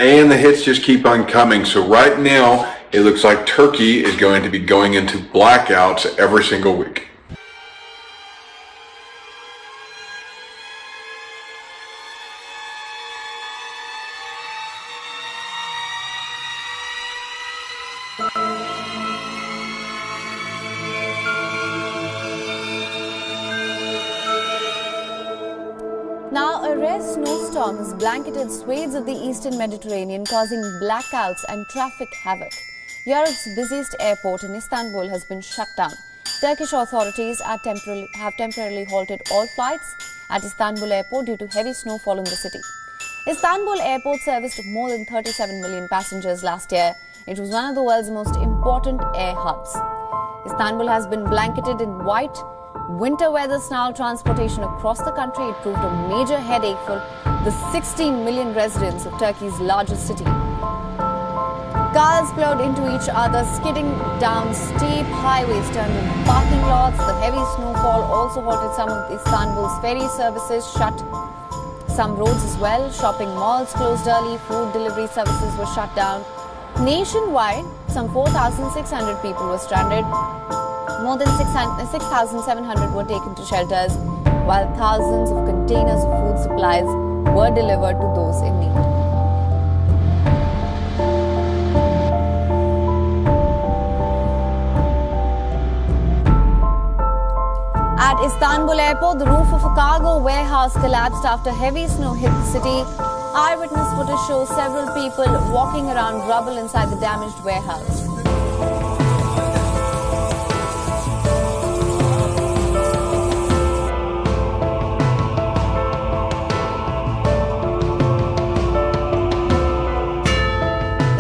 And the hits just keep on coming. So right now, it looks like Turkey is going to be going into blackouts every single week. Now, a rare snowstorm has blanketed swathes of the eastern Mediterranean, causing blackouts and traffic havoc. Europe's busiest airport in Istanbul has been shut down. Turkish authorities have temporarily halted all flights at Istanbul airport due to heavy snowfall in the city. Istanbul airport serviced more than 37 million passengers last year. It was one of the world's most important air hubs. Istanbul has been blanketed in white winter weather snarl transportation across the country. It proved a major headache for the 16 million residents of Turkey's largest city. Cars plowed into each other, skidding down steep highways, turned into parking lots. The heavy snowfall also halted some of Istanbul's ferry services, shut some roads as well. Shopping malls closed early, food delivery services were shut down. Nationwide, some 4,600 people were stranded. More than 6,700 were taken to shelters, while thousands of containers of food supplies were delivered to those in need. At Istanbul airport, the roof of a cargo warehouse collapsed after heavy snow hit the city. Eyewitness footage shows several people walking around rubble inside the damaged warehouse.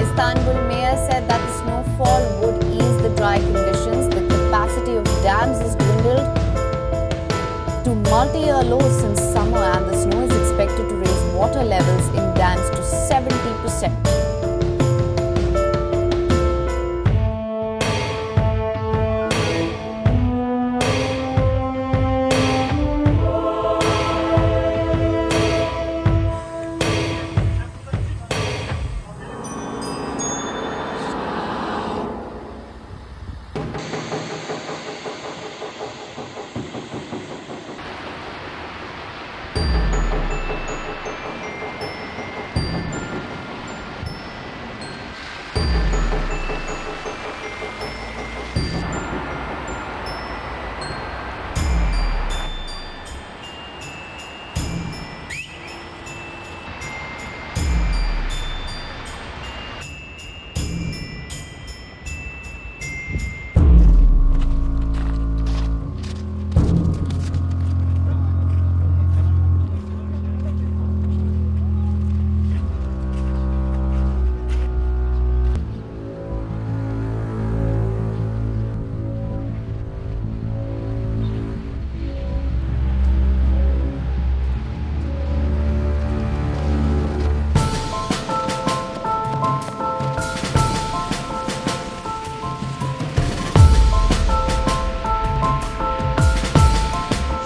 Istanbul mayor said that the snowfall would ease the dry conditions. The capacity of dams has dwindled to multi-year lows since summer, and the snow is expected to raise water levels in dams to 70%.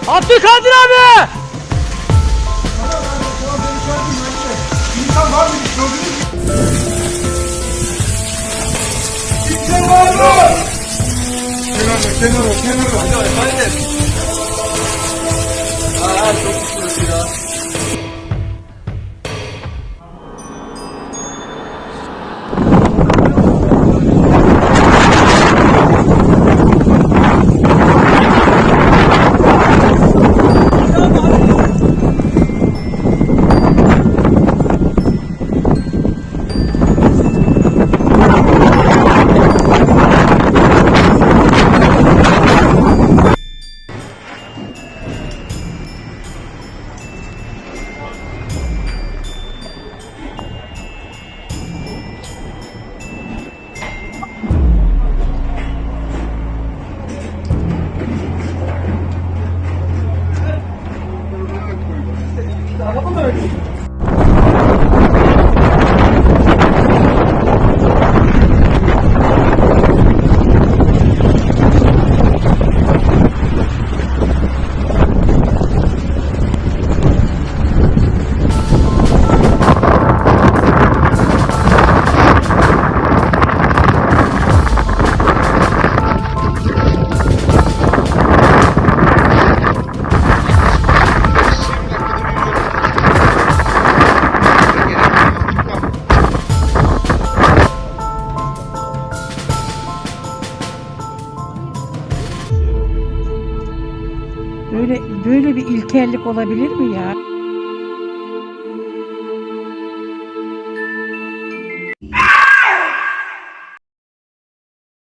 Abdülkadir abi! İnsan var mı? İnsan var mı? Kenara. Haydi. Çok şükür ya. Böyle bir ilkellik olabilir mi ya?